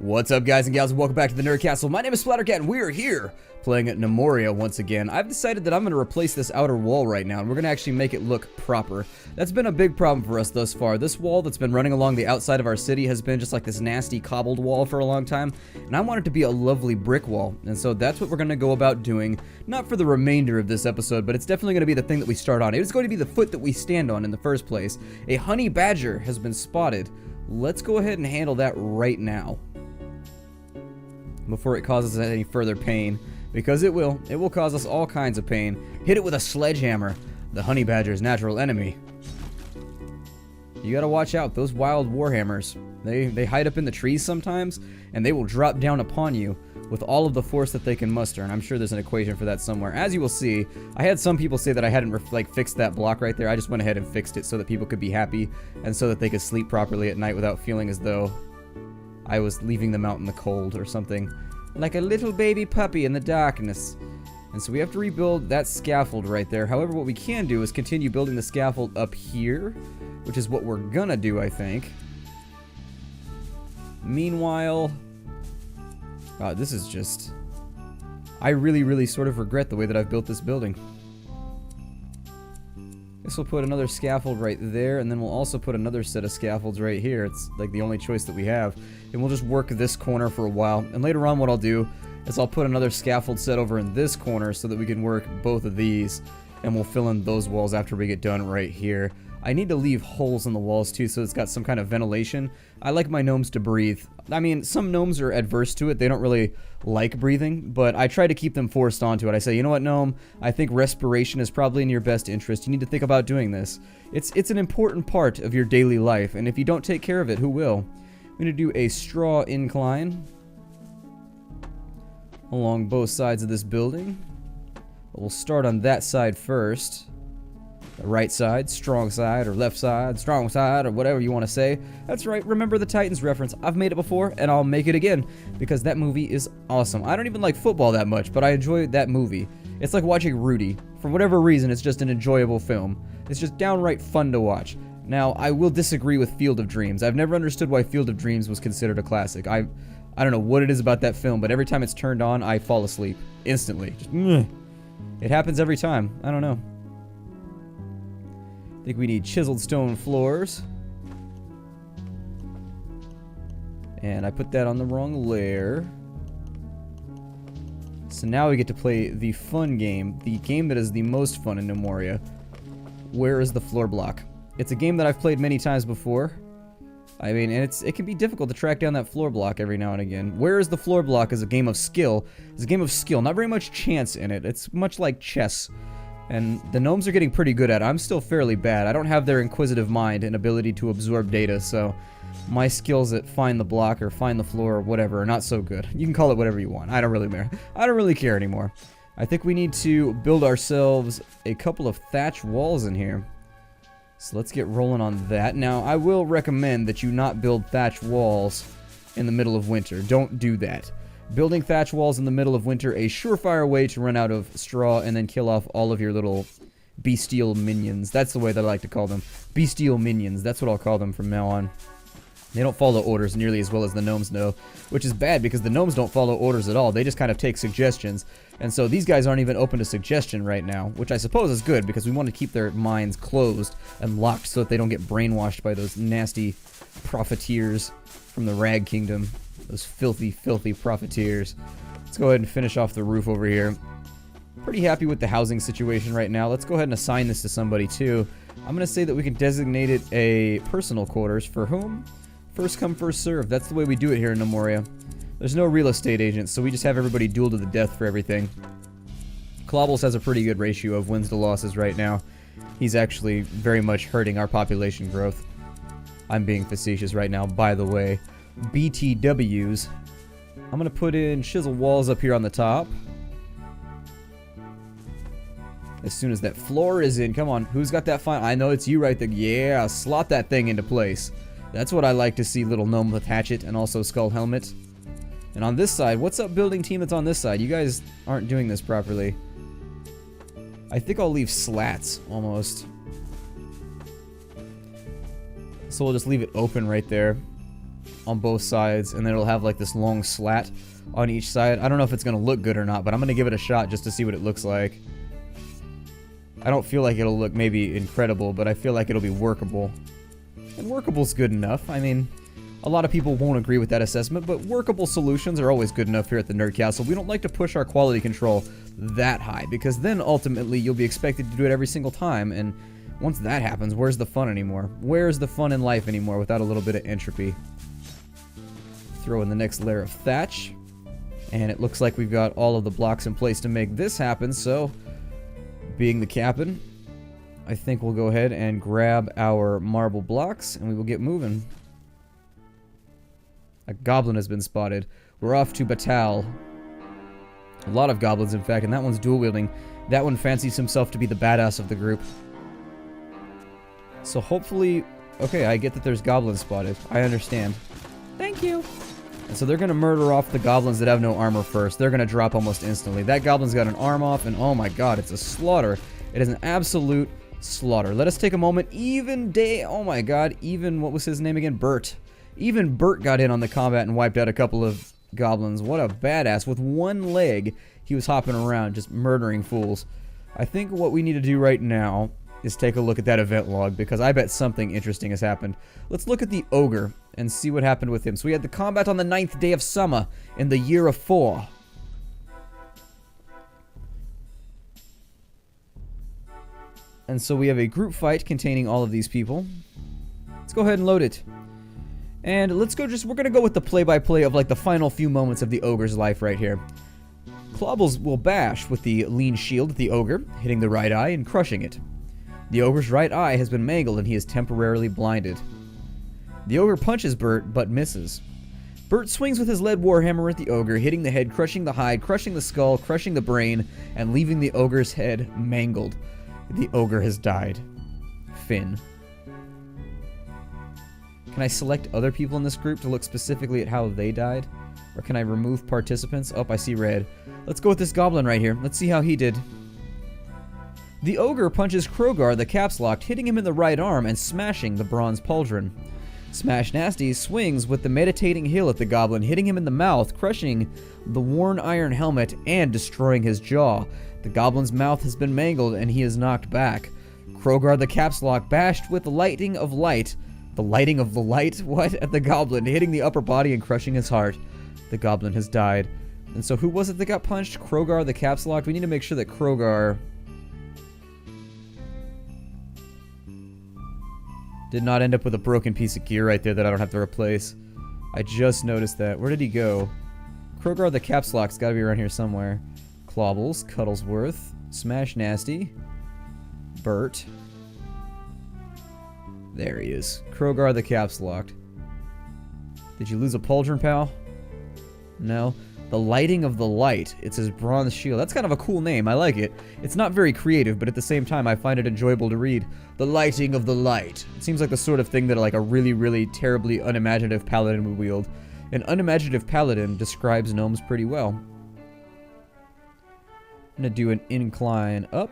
What's up, guys and gals, and welcome back to the Nerd Castle. My name is Splattercat, and we are here playing at Gnomoria once again. I've decided that I'm going to replace this outer wall right now, and we're going to actually make it look proper. That's been a big problem for us thus far. This wall that's been running along the outside of our city has been just like this nasty cobbled wall for a long time, and I want it to be a lovely brick wall. And so that's what we're going to go about doing, not for the remainder of this episode, but it's definitely going to be the thing that we start on. It is going to be the foot that we stand on in the first place. A honey badger has been spotted. Let's go ahead and handle that right now, before it causes us any further pain, because it will cause us all kinds of pain. Hit it with a sledgehammer, the honey badger's natural enemy. You gotta watch out, those wild Warhammers. They hide up in the trees sometimes, and they will drop down upon you with all of the force that they can muster, and I'm sure there's an equation for that somewhere. As you will see, I had some people say that I hadn't fixed that block right there. I just went ahead and fixed it so that people could be happy, and so that they could sleep properly at night without feeling as though I was leaving them out in the cold or something, like a little baby puppy in the darkness. And so we have to rebuild that scaffold right there. However, what we can do is continue building the scaffold up here, which is what we're gonna do, I think. Meanwhile, this is just... I really sort of regret the way that I've built this building. Guess we'll put another scaffold right there, and then we'll also put another set of scaffolds right here. It's like the only choice that we have. And we'll just work this corner for a while. And later on what I'll do is I'll put another scaffold set over in this corner so that we can work both of these. And we'll fill in those walls after we get done right here. I need to leave holes in the walls too, so it's got some kind of ventilation. I like my gnomes to breathe. I mean, some gnomes are adverse to it. They don't really like breathing, but I try to keep them forced onto it. I say, you know what, gnome? I think respiration is probably in your best interest. You need to think about doing this. It's an important part of your daily life, and if you don't take care of it, who will? I'm going to do a straw incline along both sides of this building. But we'll start on that side first. The right side, strong side, or left side, strong side, or whatever you want to say. That's right, remember the Titans reference. I've made it before, and I'll make it again, because that movie is awesome. I don't even like football that much, but I enjoy that movie. It's like watching Rudy. For whatever reason, it's just an enjoyable film. It's just downright fun to watch. Now, I will disagree with Field of Dreams. I've never understood why Field of Dreams was considered a classic. I don't know what it is about that film, but every time it's turned on, I fall asleep. Instantly. Just, it happens every time. I don't know. I think we need chiseled stone floors. And I put that on the wrong layer. So now we get to play the fun game. The game that is the most fun in Gnomoria. Where is the floor block? It's a game that I've played many times before. I mean, and it can be difficult to track down that floor block every now and again. Where is the floor block is a game of skill. It's a game of skill. Not very much chance in it. It's much like chess. And the gnomes are getting pretty good at it. I'm still fairly bad. I don't have their inquisitive mind and ability to absorb data, so my skills at find the block or find the floor or whatever are not so good. You can call it whatever you want. I don't really care anymore. I think we need to build ourselves a couple of thatch walls in here. So let's get rolling on that. Now, I will recommend that you not build thatch walls in the middle of winter. Don't do that. Building thatch walls in the middle of winter, a surefire way to run out of straw and then kill off all of your little bestial minions. That's the way that I like to call them. Bestial minions. That's what I'll call them from now on. They don't follow orders nearly as well as the gnomes know, which is bad because the gnomes don't follow orders at all. They just kind of take suggestions. And so these guys aren't even open to suggestion right now, which I suppose is good because we want to keep their minds closed and locked so that they don't get brainwashed by those nasty profiteers from the Rag Kingdom. Those filthy profiteers. Let's go ahead and finish off the roof over here. Pretty happy with the housing situation right now. Let's go ahead and assign this to somebody too. I'm going to say that we can designate it a personal quarters for whom? First come, first serve. That's the way we do it here in Gnomoria. There's no real estate agents, so we just have everybody duel to the death for everything. Clobbles has a pretty good ratio of wins to losses right now. He's actually very much hurting our population growth. I'm being facetious right now, by the way. BTWs. I'm going to put in chisel walls up here on the top. As soon as that floor is in, come on, who's got that fine? I know it's you right there. Yeah, slot that thing into place. That's what I like to see, little gnome with hatchet and also skull helmet. And on this side, what's up, building team that's on this side? You guys aren't doing this properly. I think I'll leave slats, almost. So we'll just leave it open right there. on both sides, and then it'll have like this long slat on each side. I don't know if it's going to look good or not, but I'm going to give it a shot just to see what it looks like. I don't feel like it'll look maybe incredible, but I feel like it'll be workable. And workable's good enough. I mean, a lot of people won't agree with that assessment, but workable solutions are always good enough here at the Nerd Castle. We don't like to push our quality control that high, because then ultimately you'll be expected to do it every single time, and once that happens, where's the fun anymore? Where's the fun in life anymore without a little bit of entropy? Throw in the next layer of thatch, and it looks like we've got all of the blocks in place to make this happen, so being the captain, I think we'll go ahead and grab our marble blocks, and we will get moving. A goblin has been spotted. We're off to Batal. A lot of goblins, in fact, and that one's dual-wielding. That one fancies himself to be the badass of the group. So hopefully... Okay, I get that there's goblins spotted. I understand. Thank you. And so they're going to murder off the goblins that have no armor first. They're going to drop almost instantly. That goblin's got an arm off, and oh my god, it's a slaughter. It is an absolute slaughter. Let us take a moment. Oh my god, what was his name again? Bert. Even Bert got in on the combat and wiped out a couple of goblins. What a badass. With one leg, he was hopping around, just murdering fools. I think what we need to do right now is take a look at that event log, because I bet something interesting has happened. Let's look at the ogre and see what happened with him. So we had the combat on the 9th day of summer in the year of 4. And so we have a group fight containing all of these people. Let's go ahead and load it. And let's go we're going to go with the play-by-play of like the final few moments of the ogre's life right here. Clobbles will bash with the lean shield at the ogre, hitting the right eye and crushing it. The ogre's right eye has been mangled and he is temporarily blinded. The ogre punches Bert, but misses. Bert swings with his lead warhammer at the ogre, hitting the head, crushing the hide, crushing the skull, crushing the brain, and leaving the ogre's head mangled. The ogre has died. Finn. Can I select other people in this group to look specifically at how they died? Or can I remove participants? Oh, I see red. Let's go with this goblin right here. Let's see how he did. The ogre punches Krogar, the caps locked, hitting him in the right arm and smashing the bronze pauldron. Smash Nasty swings with the meditating heel at the goblin, hitting him in the mouth, crushing the worn iron helmet and destroying his jaw. The goblin's mouth has been mangled and he is knocked back. Krogar, the caps lock, bashed with the lighting of light. The lighting of the light? What? At the goblin, hitting the upper body and crushing his heart. The goblin has died. And so who was it that got punched? Krogar, the caps locked. We need to make sure that Krogar did not end up with a broken piece of gear right there that I don't have to replace. I just noticed that. Where did he go? Krogar, the caps lock's gotta be around here somewhere. Clobbles, Cuddlesworth, Smash Nasty, Bert. There he is. Krogar, the caps locked. Did you lose a pauldron, pal? No. The Lighting of the Light. It's his bronze shield. That's kind of a cool name. I like it. It's not very creative, but at the same time, I find it enjoyable to read. The Lighting of the Light. It seems like the sort of thing that like a really, really terribly unimaginative paladin would wield. An unimaginative paladin describes gnomes pretty well. I'm going to do an incline up.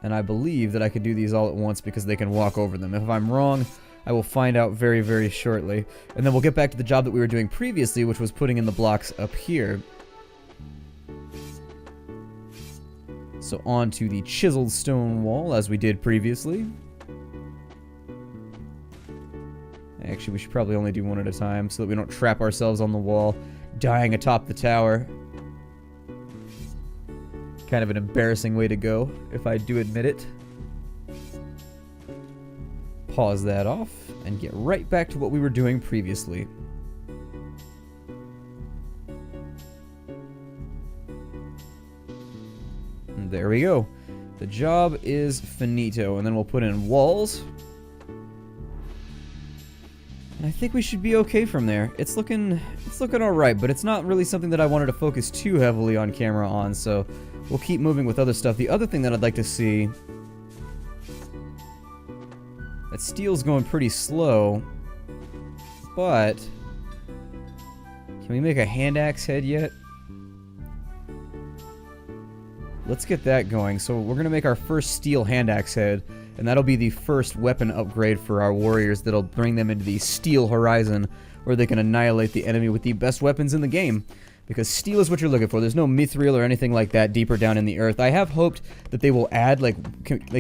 And I believe that I could do these all at once because they can walk over them. If I'm wrong, I will find out very, very shortly. And then we'll get back to the job that we were doing previously, which was putting in the blocks up here. So on to the chiseled stone wall, as we did previously. Actually, we should probably only do one at a time so that we don't trap ourselves on the wall, dying atop the tower. Kind of an embarrassing way to go, if I do admit it. Pause that off, and get right back to what we were doing previously. And there we go. The job is finito, and then we'll put in walls. And I think we should be okay from there. It's looking alright, but it's not really something that I wanted to focus too heavily on camera on, so we'll keep moving with other stuff. The other thing that I'd like to see... That steel's going pretty slow, but... Can we make a hand axe head yet? Let's get that going. So we're going to make our first steel hand axe head, And that'll be the first weapon upgrade for our warriors that'll bring them into the steel horizon, where they can annihilate the enemy with the best weapons in the game. Because steel is what you're looking for. There's no mithril or anything like that deeper down in the earth. I have hoped that they will add like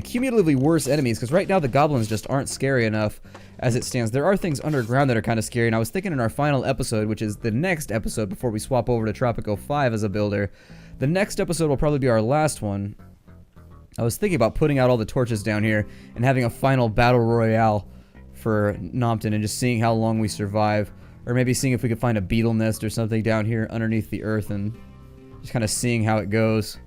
cumulatively worse enemies, because right now the goblins just aren't scary enough as it stands. There are things underground that are kind of scary, and I was thinking in our final episode, which is the next episode before we swap over to Tropico 5 as a builder, the next episode will probably be our last one. I was thinking about putting out all the torches down here and having a final battle royale for Nompton and just seeing how long we survive. Or maybe seeing if we could find a beetle nest or something down here underneath the earth and just kind of seeing how it goes.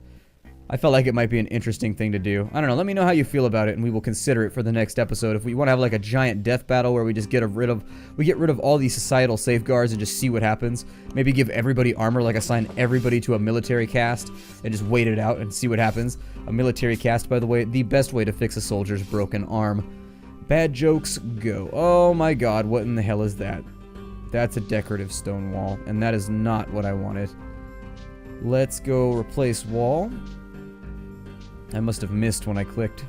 I felt like it might be an interesting thing to do. I don't know, let me know how you feel about it and we will consider it for the next episode. If we want to have like a giant death battle where we just get rid of all these societal safeguards and just see what happens. Maybe give everybody armor, like assign everybody to a military cast and just wait it out and see what happens. A military cast, by the way, the best way to fix a soldier's broken arm. Bad jokes, go. Oh my god, what in the hell is that? That's a decorative stone wall, and that is not what I wanted. Let's go replace wall. I must have missed when I clicked.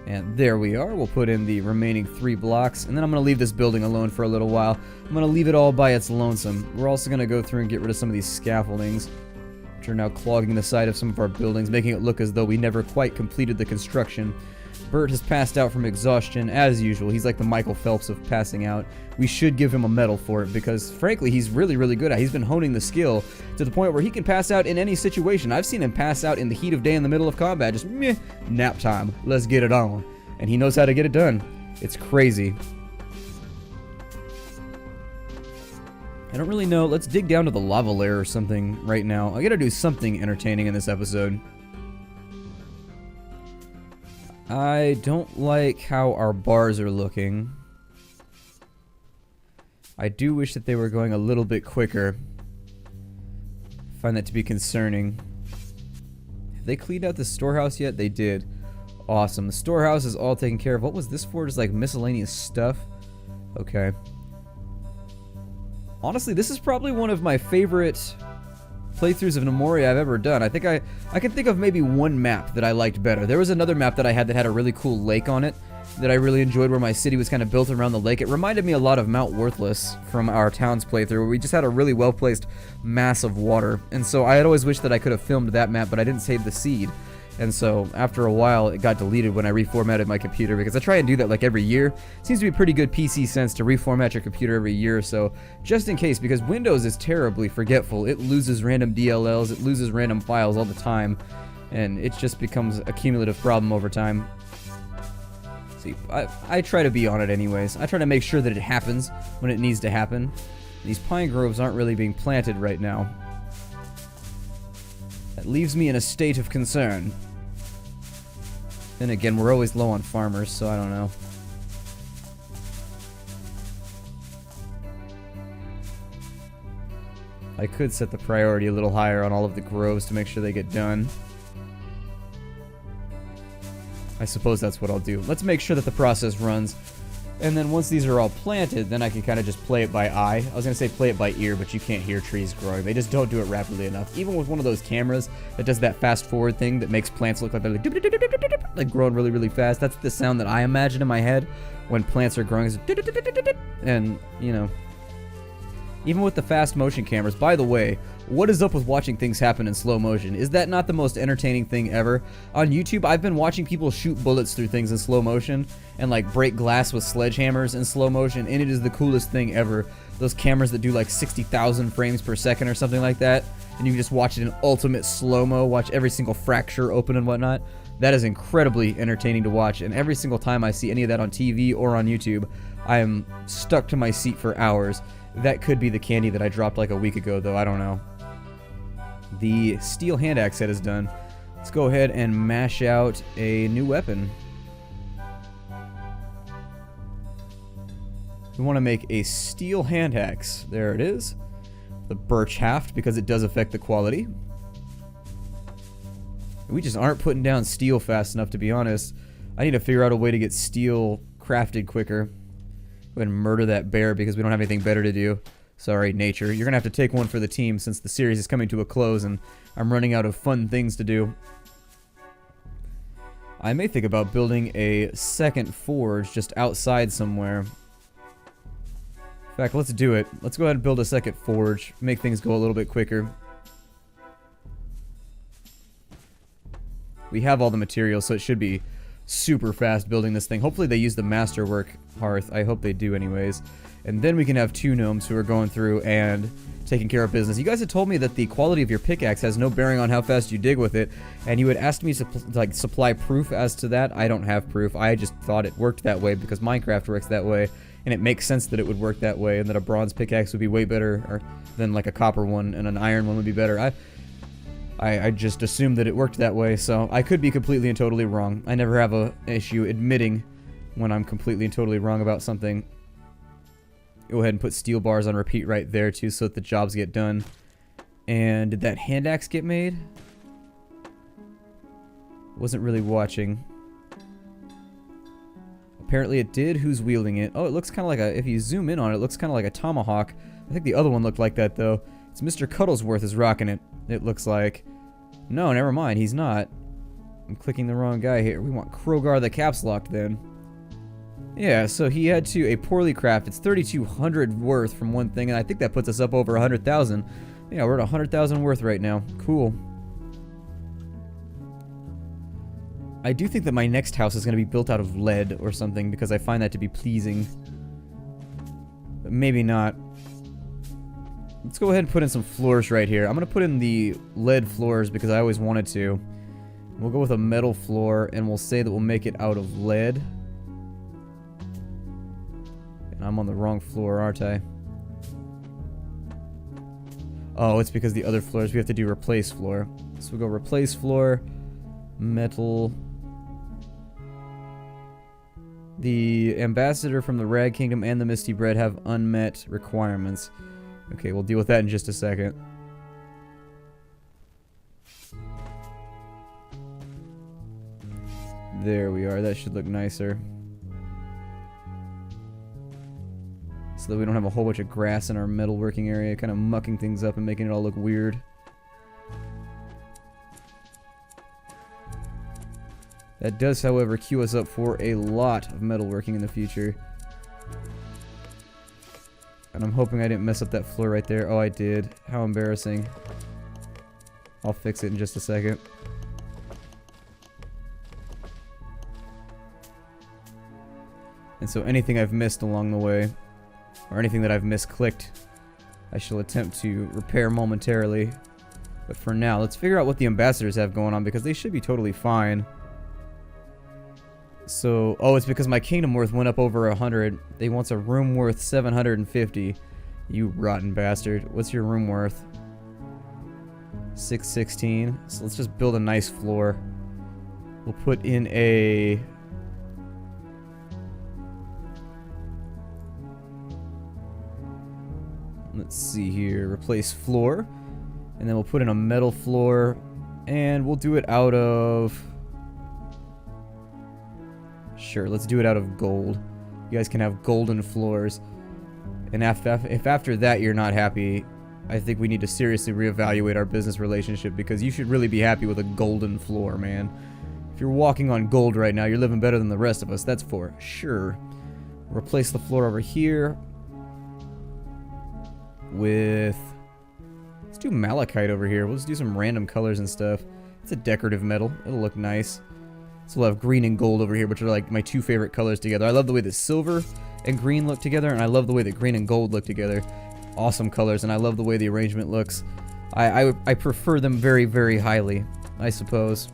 And there we are. We'll put in the remaining 3 blocks, and then I'm going to leave this building alone for a little while. I'm going to leave it all by its lonesome. We're also going to go through and get rid of some of these scaffoldings, which are now clogging the side of some of our buildings, making it look as though we never quite completed the construction. Bert has passed out from exhaustion, as usual. He's like the Michael Phelps of passing out. We should give him a medal for it, because, frankly, he's really, really good at it. He's been honing the skill to the point where he can pass out in any situation. I've seen him pass out in the heat of day in the middle of combat. Just, meh, nap time. Let's get it on. And he knows how to get it done. It's crazy. I don't really know. Let's dig down to the lava layer or something right now. I gotta do something entertaining in this episode. I don't like how our bars are looking. I do wish that they were going a little bit quicker. I find that to be concerning. Have they cleaned out the storehouse yet? They did. Awesome. The storehouse is all taken care of. What was this for? Just like miscellaneous stuff? Okay. Honestly, this is probably one of my favorite playthroughs of Gnomoria I've ever done. I think I can think of maybe one map that I liked better. There was another map that I had that had a really cool lake on it that I really enjoyed, where my city was kind of built around the lake. It reminded me a lot of Mount Worthless from our town's playthrough, where we just had a really well-placed mass of water. And so I had always wished that I could have filmed that map, but I didn't save the seed. And so after a while, it got deleted when I reformatted my computer, because I try and do that like every year. It seems to be pretty good PC sense to reformat your computer every year or so, just in case, because Windows is terribly forgetful. It loses random DLLs, it loses random files all the time, and it just becomes a cumulative problem over time. See, I try to be on it anyways. I try to make sure that it happens when it needs to happen. These pine groves aren't really being planted right now. That leaves me in a state of concern. Then again, we're always low on farmers, so I don't know. I could set the priority a little higher on all of the groves to make sure they get done. I suppose that's what I'll do. Let's make sure that the process runs. And then once these are all planted, then I can kind of just play it by eye. I was going to say play it by ear, but you can't hear trees growing. They just don't do it rapidly enough. Even with one of those cameras that does that fast forward thing that makes plants look like they're like growing really, really fast. That's the sound that I imagine in my head when plants are growing. And, you know, even with the fast motion cameras, by the way, what is up with watching things happen in slow motion? Is that not the most entertaining thing ever? On YouTube, I've been watching people shoot bullets through things in slow motion and like break glass with sledgehammers in slow motion, and it is the coolest thing ever. Those cameras that do like 60,000 frames per second or something like that, and you can just watch it in ultimate slow-mo, watch every single fracture open and whatnot. That is incredibly entertaining to watch, and every single time I see any of that on TV or on YouTube, I am stuck to my seat for hours. That could be the candy that I dropped like a week ago, though. I don't know. The steel hand axe head is done. Let's go ahead and mash out a new weapon. We want to make a steel hand axe. There it is. The birch haft, because it does affect the quality. We just aren't putting down steel fast enough, to be honest. I need to figure out a way to get steel crafted quicker. Go ahead and murder that bear because we don't have anything better to do. Sorry, nature. You're going to have to take one for the team since the series is coming to a close and I'm running out of fun things to do. I may think about building a second forge just outside somewhere. In fact, let's do it. Let's go ahead and build a second forge. Make things go a little bit quicker. We have all the materials, so it should be super fast building this thing. Hopefully they use the masterwork hearth. I hope they do anyways. And then we can have 2 gnomes who are going through and taking care of business. You guys had told me that the quality of your pickaxe has no bearing on how fast you dig with it, and you had asked me to like supply proof as to that. I don't have proof. I just thought it worked that way because Minecraft works that way, and it makes sense that it would work that way, and that a bronze pickaxe would be way better than like a copper one, and an iron one would be better. I just assumed that it worked that way, so I could be completely and totally wrong. I never have an issue admitting when I'm completely and totally wrong about something. Go ahead and put steel bars on repeat right there too so that the jobs get done. And did that hand axe get made? Wasn't really watching. Apparently it did. Who's wielding it? Oh, it looks kind of like a, if you zoom in on it, it looks kind of like a tomahawk. I think the other one looked like that though. It's Mr. Cuddlesworth is rocking it. It looks like. No, never mind. He's not. I'm clicking the wrong guy here. We want Krogar the caps locked then. Yeah, so he had to a poorly crafted. It's 3,200 worth from one thing, and I think that puts us up over 100,000. Yeah, we're at 100,000 worth right now. Cool. I do think that my next house is going to be built out of lead or something because I find that to be pleasing. But maybe not. Let's go ahead and put in some floors right here. I'm going to put in the lead floors because I always wanted to. We'll go with a metal floor, and we'll say that we'll make it out of lead. And I'm on the wrong floor, aren't I? Oh, it's because the other floors we have to do replace floor. So we'll go replace floor, metal. The ambassador from the Rag Kingdom and the Misty Bread have unmet requirements. Okay, we'll deal with that in just a second. There we are. That should look nicer. So that we don't have a whole bunch of grass in our metalworking area, kind of mucking things up and making it all look weird. That does, however, queue us up for a lot of metalworking in the future. And I'm hoping I didn't mess up that floor right there. Oh, I did. How embarrassing. I'll fix it in just a second. And so anything I've missed along the way, or anything that I've misclicked, I shall attempt to repair momentarily. But for now, let's figure out what the ambassadors have going on, because they should be totally fine. So, oh, it's because my kingdom worth went up over 100. They want a room worth 750. You rotten bastard. What's your room worth? 616. So let's just build a nice floor. We'll put in a... Let's see here. Replace floor. And then we'll put in a metal floor. And we'll do it out of... Sure, let's do it out of gold. You guys can have golden floors. And if after that you're not happy, I think we need to seriously reevaluate our business relationship, because you should really be happy with a golden floor, man. If you're walking on gold right now, you're living better than the rest of us, that's for sure. Replace the floor over here with... Let's do malachite over here. We'll just do some random colors and stuff. It's a decorative metal. It'll look nice. So we'll have green and gold over here, which are like my two favorite colors together. I love the way that silver and green look together, and I love the way that green and gold look together. Awesome colors, and I love the way the arrangement looks. I prefer them very, very highly, I suppose.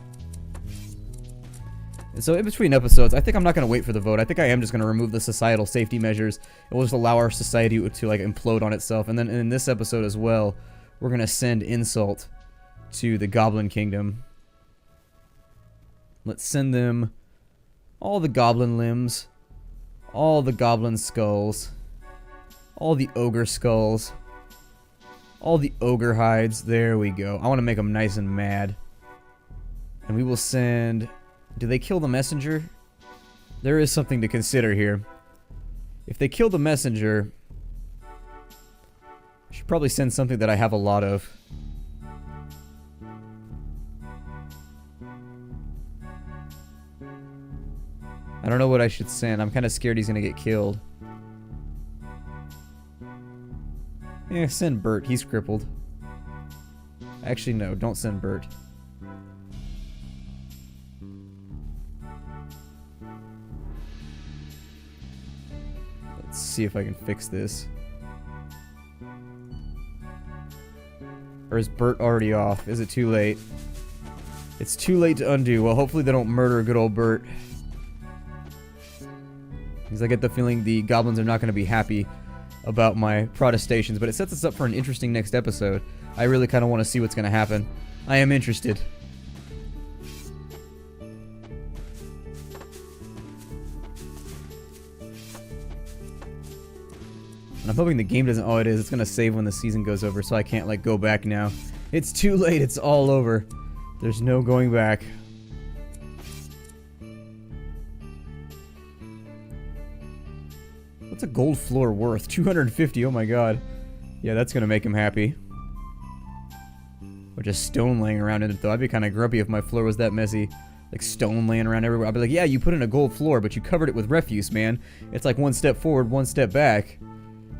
And so in between episodes, I think I'm not going to wait for the vote. I think I am just going to remove the societal safety measures. It will just allow our society to like implode on itself. And then in this episode as well, we're going to send insult to the Goblin Kingdom. Let's send them all the goblin limbs, all the goblin skulls, all the ogre skulls, all the ogre hides. There we go. I want to make them nice and mad. And we will send... Do they kill the messenger? There is something to consider here. If they kill the messenger, I should probably send something that I have a lot of. I don't know what I should send. I'm kind of scared he's gonna get killed. Yeah, send Bert. He's crippled. Actually, no. Don't send Bert. Let's see if I can fix this. Or is Bert already off? Is it too late? It's too late to undo. Well, hopefully they don't murder good old Bert. Because I get the feeling the goblins are not going to be happy about my protestations, but it sets us up for an interesting next episode. I really kind of want to see what's going to happen. I am interested. And I'm hoping the game doesn't... Oh, it is. It's going to save when the season goes over, so I can't, like, go back now. It's too late. It's all over. There's no going back. What's a gold floor worth? 250. Oh my god. Yeah, that's gonna make him happy. Or just stone laying around in it, though. I'd be kind of grumpy if my floor was that messy. Like stone laying around everywhere. I'd be like, yeah, you put in a gold floor, but you covered it with refuse, man. It's like one step forward, one step back.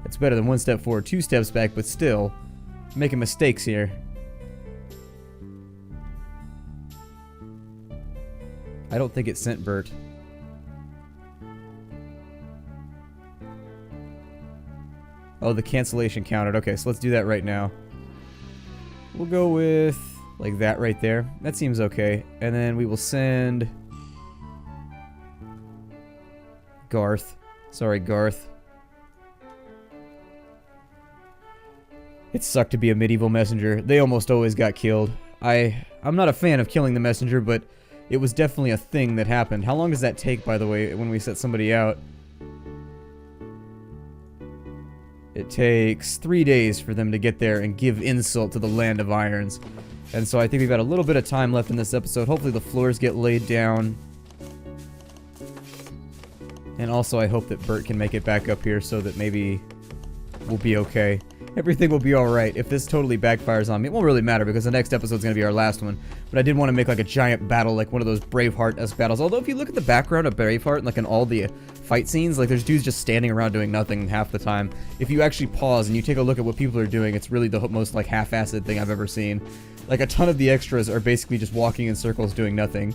It's better than one step forward, two steps back, but still making mistakes here. I don't think it sent Bert. Oh, the cancellation counted. Okay, so let's do that right now. We'll go with like that right there. That seems okay. And then we will send Garth. Sorry, Garth. It sucked to be a medieval messenger. They almost always got killed. I'm not a fan of killing the messenger, but it was definitely a thing that happened. How long does that take, by the way, when we set somebody out? It takes 3 days for them to get there and give insult to the Land of Irons. And so I think we've got a little bit of time left in this episode. Hopefully the floors get laid down. And also I hope that Bert can make it back up here so that maybe we'll be okay. Everything will be alright. If this totally backfires on me, it won't really matter because the next episode's going to be our last one. But I did want to make like a giant battle, like one of those Braveheart-esque battles. Although if you look at the background of Braveheart, like in all the fight scenes, like there's dudes just standing around doing nothing half the time. If you actually pause and you take a look at what people are doing, it's really the most like half-assed thing I've ever seen. Like a ton of the extras are basically just walking in circles doing nothing.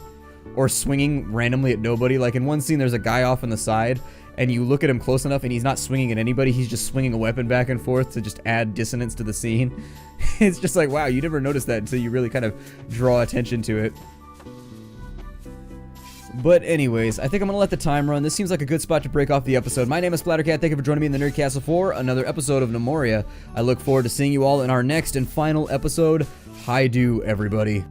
Or swinging randomly at nobody. Like in one scene there's a guy off on the side and you look at him close enough and he's not swinging at anybody, he's just swinging a weapon back and forth to just add dissonance to the scene. It's just like, wow, you never notice that until you really kind of draw attention to it. But anyways, I think I'm going to let the time run. This seems like a good spot to break off the episode. My name is Splattercat. Thank you for joining me in the Nerd Castle for another episode of Gnomoria. I look forward to seeing you all in our next and final episode. Hi-do, everybody.